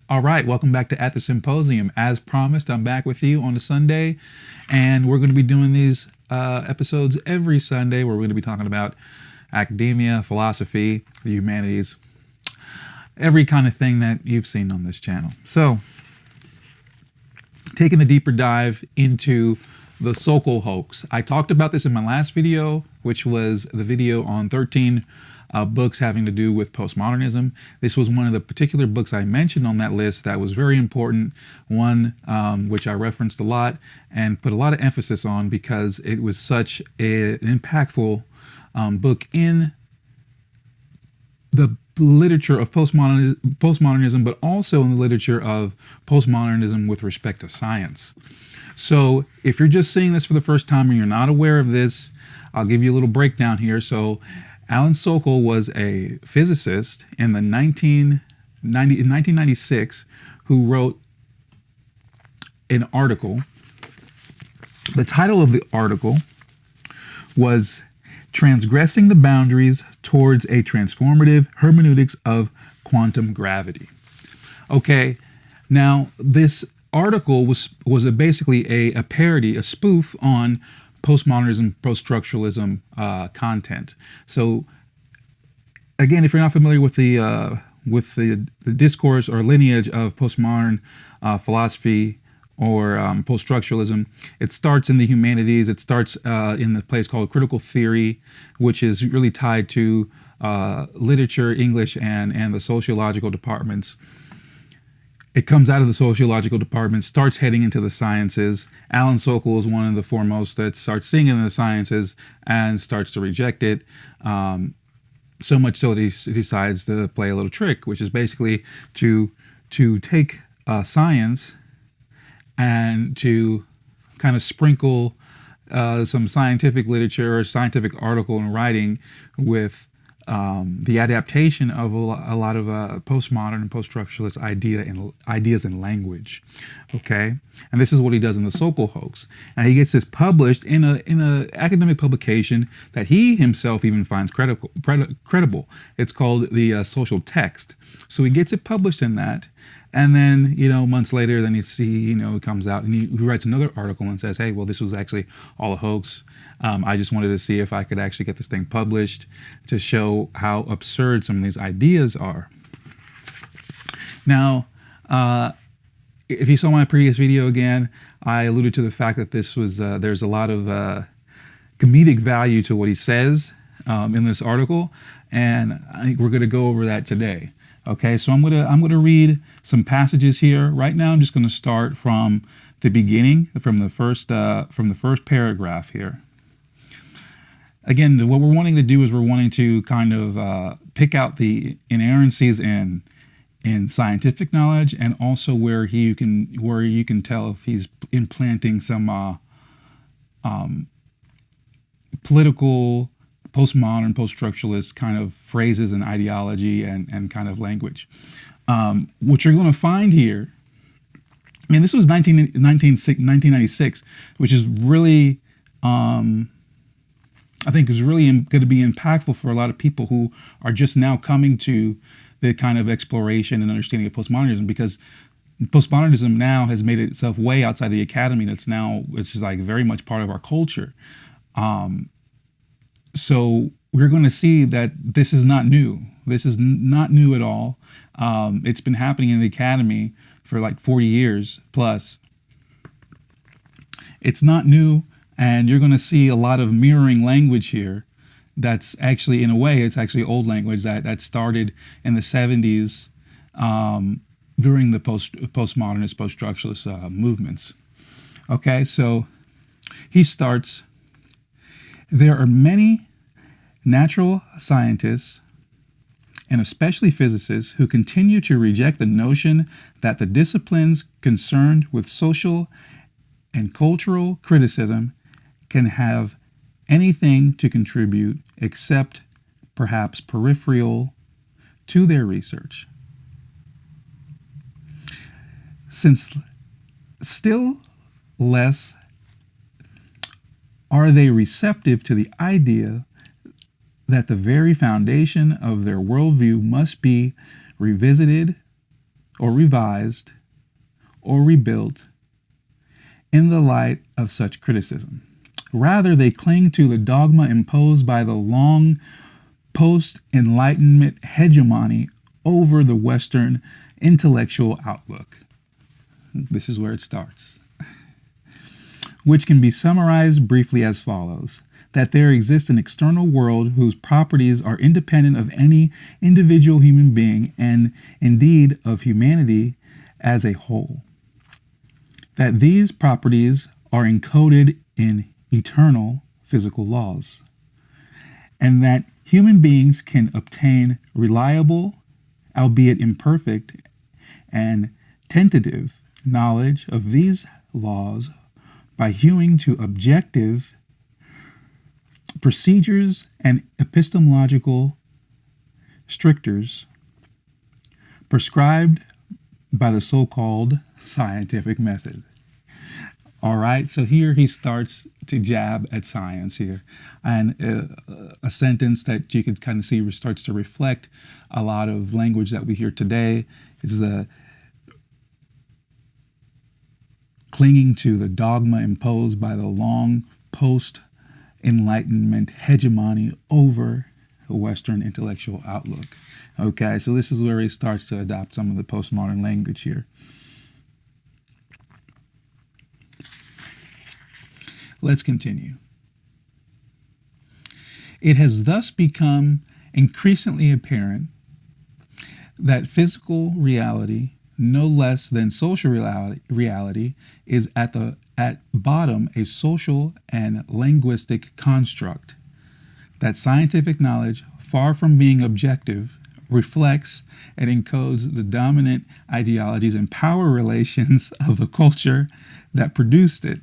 All right, welcome back to At the Symposium. As promised, I'm back with you on a Sunday, and we're going to be doing these episodes every Sunday where we're going to be talking about academia, philosophy, the humanities, every kind of thing that you've seen on this channel. So, taking a deeper dive into the Sokal hoax. I talked about this in my last video, which was the video on 13 books having to do with postmodernism. This was one of the particular books I mentioned on that list that was very important, one which I referenced a lot and put a lot of emphasis on because it was such an impactful book in the literature of postmodernism, but also in the literature of postmodernism with respect to science. So if you're just seeing this for the first time and you're not aware of this, I'll give you a little breakdown here. So Alan Sokal was a physicist in 1996 who wrote an article. The title of the article was Transgressing the Boundaries Towards a Transformative Hermeneutics of Quantum Gravity. Okay, now this article was basically a parody, a spoof on postmodernism, post-structuralism content. So again, if you're not familiar with the discourse or lineage of postmodern philosophy or post-structuralism, it starts in the humanities. It starts in the place called critical theory, which is really tied to literature, English, and the sociological departments. It comes out of the sociological department, starts heading into the sciences. Alan Sokal is one of the foremost that starts seeing it in the sciences and starts to reject it. So much so that he decides to play a little trick, which is basically to take science and to kind of sprinkle some scientific literature or scientific article and writing with the adaptation of a lot of postmodern and post-structuralist ideas and language. Okay, and this is what he does in the Sokal hoax, and he gets this published in a academic publication that he himself even finds credible. It's called the Social Text. So he gets it published in that. And then, months later, then you see, it comes out and he writes another article and says, hey, well, this was actually all a hoax. I just wanted to see if I could actually get this thing published to show how absurd some of these ideas are. Now, if you saw my previous video again, I alluded to the fact that this was, there's a lot of comedic value to what he says in this article. And I think we're going to go over that today. Okay, so I'm gonna read some passages here. Right now, I'm just gonna start from the beginning, from the first paragraph here. Again, what we're wanting to do is we're wanting to kind of pick out the inerrancies in scientific knowledge, and also where you can tell if he's implanting some political, postmodern, post-structuralist kind of phrases and ideology and kind of language. What you're going to find here, and this was 1996, which is really, I think is really going to be impactful for a lot of people who are just now coming to the kind of exploration and understanding of postmodernism, because postmodernism now has made itself way outside the academy. It's like very much part of our culture. So we're going to see that this is not new. This is not new at all. It's been happening in the academy for like 40 years plus. It's not new, and you're going to see a lot of mirroring language here. That's actually, in a way, it's actually old language that started in the 70s during the postmodernist, post-structuralist movements. Okay, so he starts. There are many natural scientists, and especially physicists, who continue to reject the notion that the disciplines concerned with social and cultural criticism can have anything to contribute except perhaps peripheral to their research. Since still less are they receptive to the idea that the very foundation of their worldview must be revisited or revised or rebuilt in the light of such criticism. Rather, they cling to the dogma imposed by the long post-Enlightenment hegemony over the Western intellectual outlook. This is where it starts, which can be summarized briefly as follows: that there exists an external world whose properties are independent of any individual human being and indeed of humanity as a whole. That these properties are encoded in eternal physical laws, and that human beings can obtain reliable, albeit imperfect, and tentative knowledge of these laws by hewing to objective procedures and epistemological strictures prescribed by the so-called scientific method. All right, so here he starts to jab at science here. And a sentence that you could kind of see starts to reflect a lot of language that we hear today is the clinging to the dogma imposed by the long post-Enlightenment hegemony over the Western intellectual outlook. Okay, so this is where he starts to adopt some of the postmodern language here. Let's continue. It has thus become increasingly apparent that physical reality, no less than social reality, is at bottom a social and linguistic construct. That scientific knowledge, far from being objective, reflects and encodes the dominant ideologies and power relations of the culture that produced it.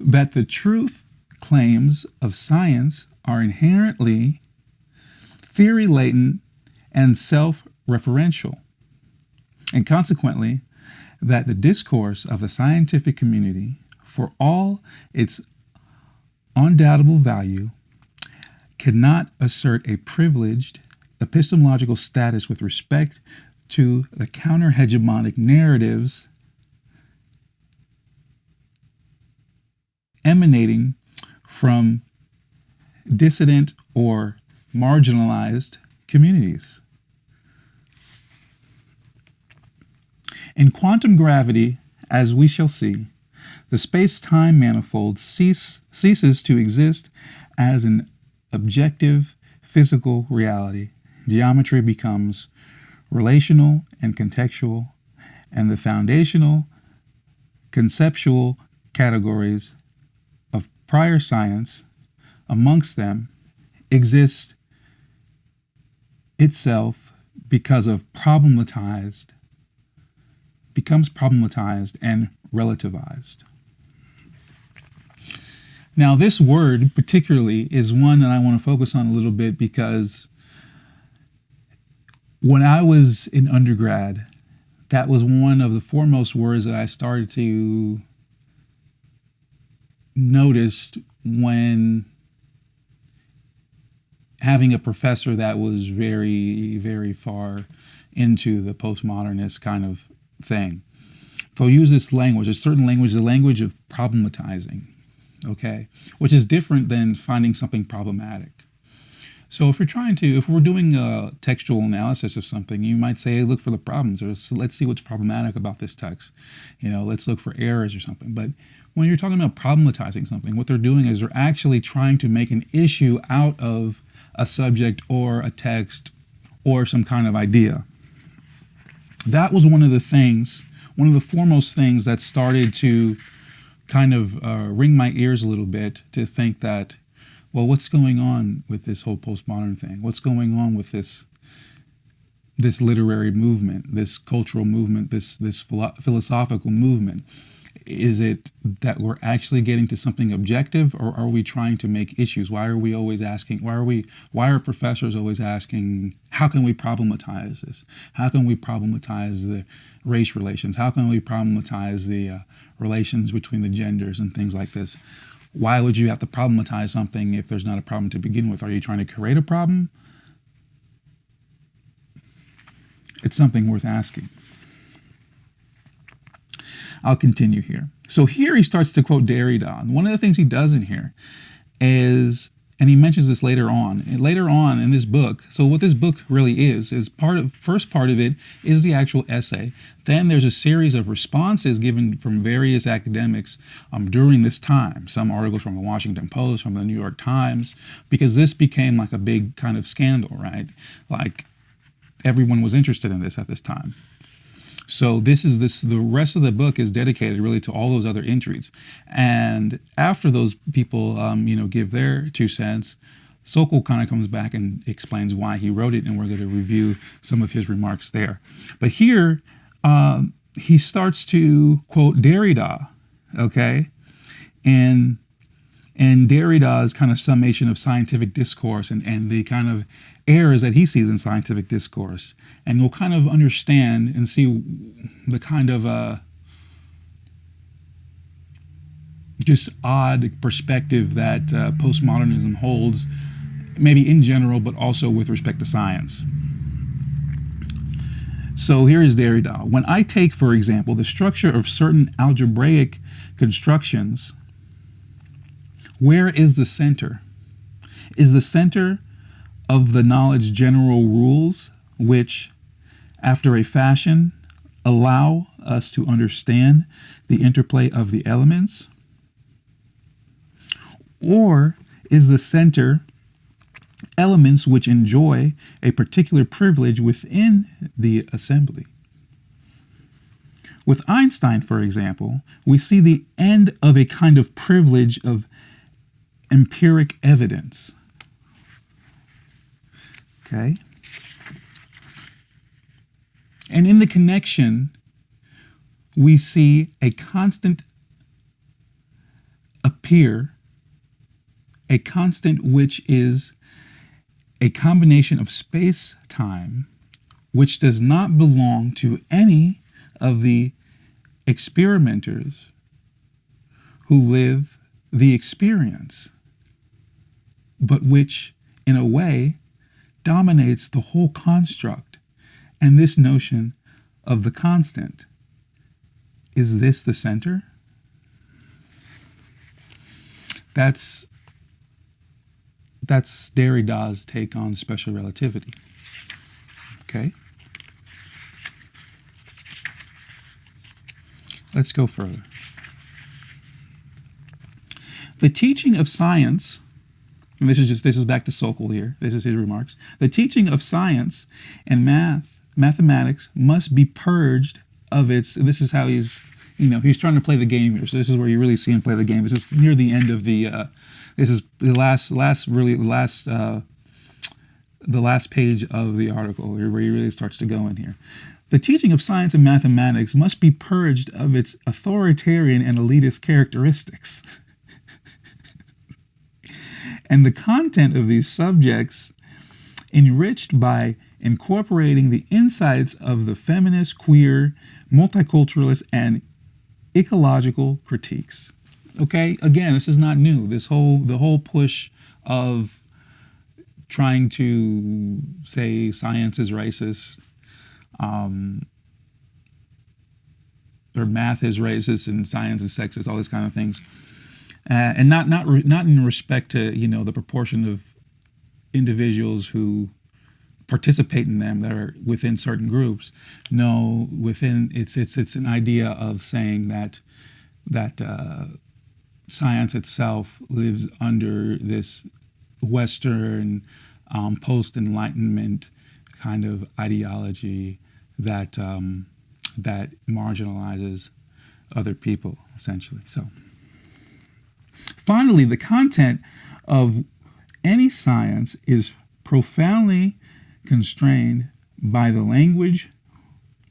That the truth claims of science are inherently theory latent and self-referential, and consequently, that the discourse of the scientific community, for all its undoubtable value, cannot assert a privileged epistemological status with respect to the counter-hegemonic narratives emanating from dissident or marginalized communities. In quantum gravity, as we shall see, the space-time manifold ceases to exist as an objective physical reality. Geometry becomes relational and contextual, and the foundational conceptual categories of prior science, amongst them, exists itself becomes problematized and relativized. Now, this word particularly is one that I want to focus on a little bit because when I was in undergrad, that was one of the foremost words that I started to notice when having a professor that was very, very far into the postmodernist kind of thing. They'll use this language, a certain language, the language of problematizing, okay, which is different than finding something problematic. So if we're doing a textual analysis of something, you might say, hey, look for the problems, or let's see what's problematic about this text. Let's look for errors or something. But when you're talking about problematizing something, what they're doing is they're actually trying to make an issue out of a subject or a text or some kind of idea. That was one of the foremost things that started to kind of ring my ears a little bit, to think that, well, what's going on with this whole postmodern thing? What's going on with this literary movement, this cultural movement, this philosophical movement? Is it that we're actually getting to something objective, or are we trying to make issues? Why are we always asking, why are professors always asking, how can we problematize this? How can we problematize the race relations? How can we problematize the relations between the genders and things like this? Why would you have to problematize something if there's not a problem to begin with? Are you trying to create a problem? It's something worth asking. I'll continue here. So here he starts to quote Derrida. One of the things he does in here is, and he mentions this later on in this book. So what this book really is first part of it is the actual essay. Then there's a series of responses given from various academics during this time. Some articles from the Washington Post, from the New York Times, because this became like a big kind of scandal, right? Like everyone was interested in this at this time. So the rest of the book is dedicated really to all those other entries. And after those people, give their 2 cents, Sokal kind of comes back and explains why he wrote it, and we're going to review some of his remarks there. But here, he starts to quote Derrida, okay? And Derrida's kind of summation of scientific discourse and the kind of errors that he sees in scientific discourse. And we'll kind of understand and see the kind of just odd perspective that postmodernism holds, maybe in general, but also with respect to science. So here is Derrida. When I take, for example, the structure of certain algebraic constructions, where is the center? Is the center of the knowledge general rules which, after a fashion, allow us to understand the interplay of the elements? Or is the center elements which enjoy a particular privilege within the assembly? With Einstein, for example, we see the end of a kind of privilege of empiric evidence. Okay? And in the connection, we see a constant a constant which is a combination of space-time, which does not belong to any of the experimenters who live the experience, but which, in a way, dominates the whole construct and this notion of the constant. Is this the center? That's Derrida's take on special relativity. Okay? Let's go further. The teaching of science, and this is back to Sokal here. This is his remarks. The teaching of science and mathematics must be purged of its. This is how he's trying to play the game here. So this is where you really see him play the game. This is near the end of the. This is the last page of the article where he really starts to go in here. The teaching of science and mathematics must be purged of its authoritarian and elitist characteristics. And the content of these subjects enriched by incorporating the insights of the feminist, queer, multiculturalist, and ecological critiques. Okay, again, this is not new. The whole push of trying to say science is racist, or math is racist and science is sexist, all these kind of things, and not in respect to the proportion of individuals who participate in them that are within certain groups. No, within it's an idea of saying that science itself lives under this Western post-Enlightenment kind of ideology that marginalizes other people, essentially. So, finally, the content of any science is profoundly constrained by the language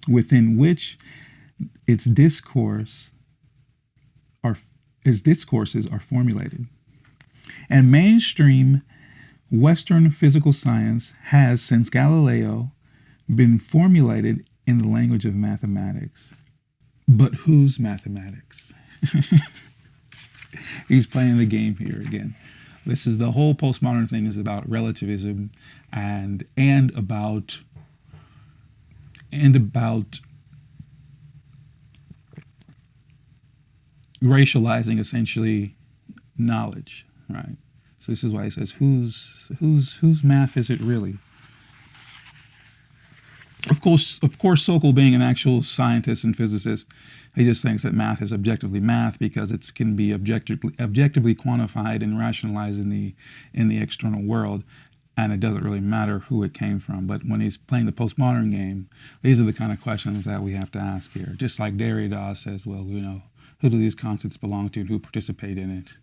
within which its discourses are formulated. And mainstream Western physical science has, since Galileo, been formulated in the language of mathematics. But whose mathematics? He's playing the game here again. This is the whole postmodern thing is about relativism and about and about racializing essentially knowledge, right? So this is why he says, whose math is it really? Of course, Sokal, being an actual scientist and physicist, he just thinks that math is objectively math because it can be objectively quantified and rationalized in the external world, and it doesn't really matter who it came from. But when he's playing the postmodern game, these are the kind of questions that we have to ask here. Just like Derrida says, well, who do these concepts belong to and who participate in it?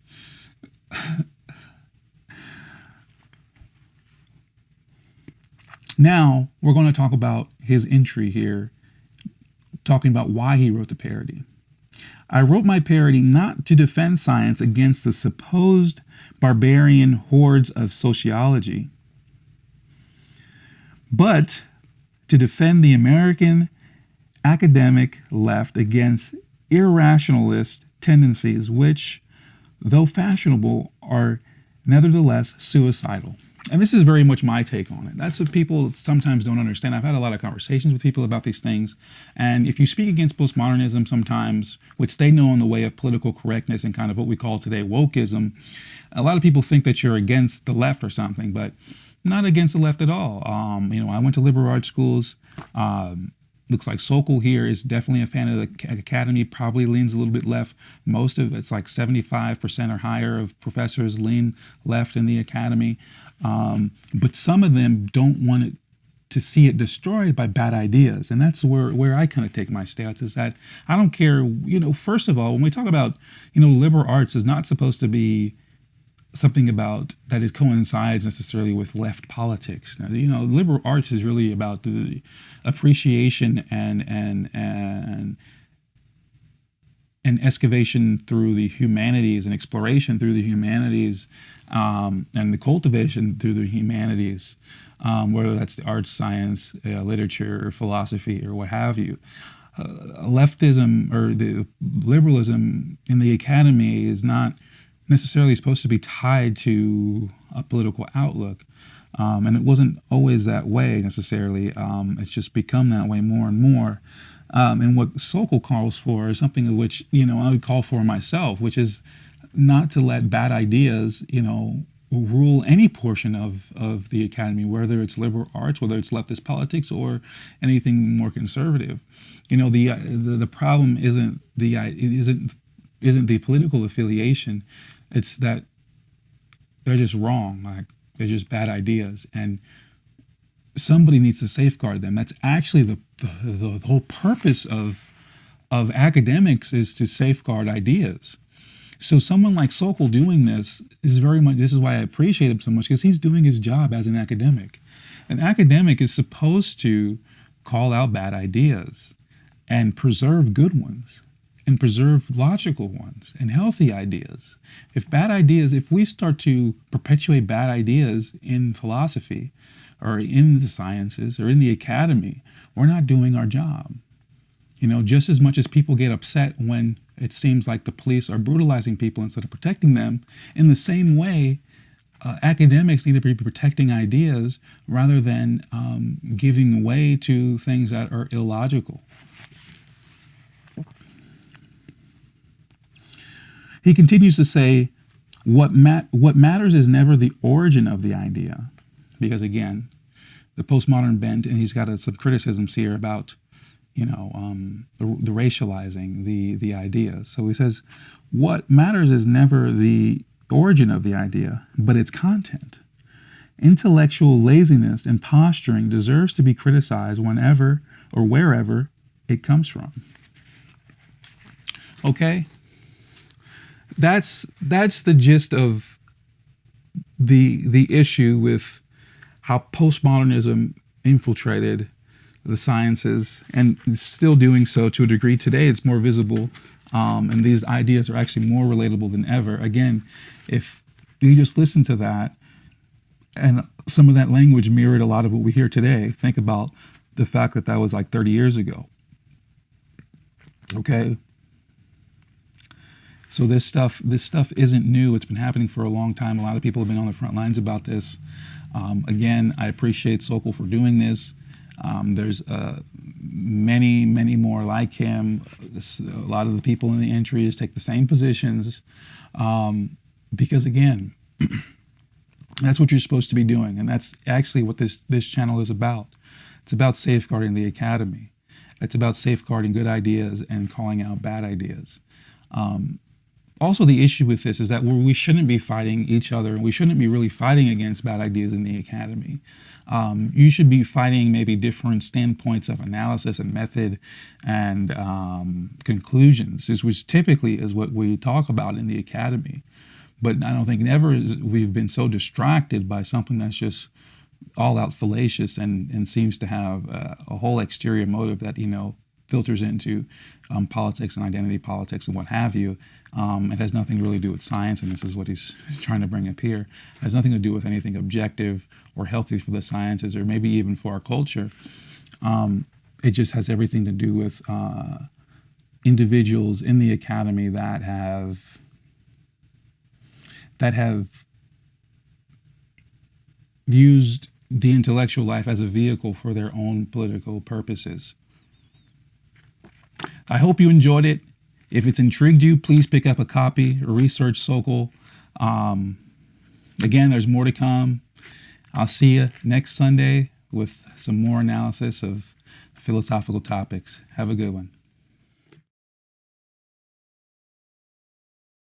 Now, we're going to talk about his entry here, talking about why he wrote the parody. I wrote my parody not to defend science against the supposed barbarian hordes of sociology, but to defend the American academic left against irrationalist tendencies, which, though fashionable, are nevertheless suicidal. And this is very much my take on it. That's what people sometimes don't understand. I've had a lot of conversations with people about these things. And if you speak against postmodernism sometimes, which they know in the way of political correctness and kind of what we call today wokeism, a lot of people think that you're against the left or something, but not against the left at all. I went to liberal arts schools. Looks like Sokal here is definitely a fan of the academy, probably leans a little bit left. Most of it's like 75% or higher of professors lean left in the academy. But some of them don't want it to see it destroyed by bad ideas. And that's where I kind of take my stance, is that I don't care, first of all, when we talk about, liberal arts is not supposed to be something about that it coincides necessarily with left politics. Now, liberal arts is really about the appreciation and excavation through the humanities and exploration through the humanities, and the cultivation through the humanities, whether that's the arts, science, literature, or philosophy, or what have you. Leftism or the liberalism in the academy is not necessarily supposed to be tied to a political outlook. And it wasn't always that way necessarily. It's just become that way more and more. And what Sokal calls for is something of which, I would call for myself, which is not to let bad ideas, rule any portion of the academy, whether it's liberal arts, whether it's leftist politics, or anything more conservative. The problem isn't the political affiliation. It's that they're just wrong. Like, they're just bad ideas, and somebody needs to safeguard them. That's actually the whole purpose of academics, is to safeguard ideas. So someone like Sokal doing this is this is why I appreciate him so much, because he's doing his job as an academic. An academic is supposed to call out bad ideas and preserve good ones, and preserve logical ones and healthy ideas. If we start to perpetuate bad ideas in philosophy or in the sciences or in the academy, we're not doing our job. Just as much as people get upset when it seems like the police are brutalizing people instead of protecting them, in the same way, academics need to be protecting ideas rather than giving way to things that are illogical. He continues to say, what matters is never the origin of the idea. Because again, the postmodern bent, and he's got some criticisms here about, the racializing the idea. So he says, what matters is never the origin of the idea, but its content. Intellectual laziness and posturing deserves to be criticized whenever or wherever it comes from. Okay? That's the gist of the issue with how postmodernism infiltrated the sciences, and is still doing so to a degree today. It's more visible, and these ideas are actually more relatable than ever. Again, if you just listen to that, and some of that language mirrored a lot of what we hear today. Think about the fact that was like 30 years ago. Okay? So this stuff isn't new. It's been happening for a long time. A lot of people have been on the front lines about this. Again, I appreciate Sokal for doing this. There's many, many more like him. A lot of the people in the entries take the same positions because, again, that's what you're supposed to be doing, and that's actually what this channel is about. It's about safeguarding the academy. It's about safeguarding good ideas and calling out bad ideas. Also, the issue with this is that we shouldn't be fighting each other. We shouldn't be really fighting against bad ideas in the academy. You should be fighting maybe different standpoints of analysis and method and conclusions, which typically is what we talk about in the academy. But I don't think we've been so distracted by something that's just all out fallacious and seems to have a whole exterior motive that, filters into politics and identity politics and what have you. It has nothing really to do with science, and this is what he's trying to bring up here. It has nothing to do with anything objective or healthy for the sciences or maybe even for our culture. It just has everything to do with individuals in the academy that have used the intellectual life as a vehicle for their own political purposes. I hope you enjoyed it. If it's intrigued you, please pick up a copy or research Sokal. Again, there's more to come. I'll see you next Sunday with some more analysis of philosophical topics. Have a good one.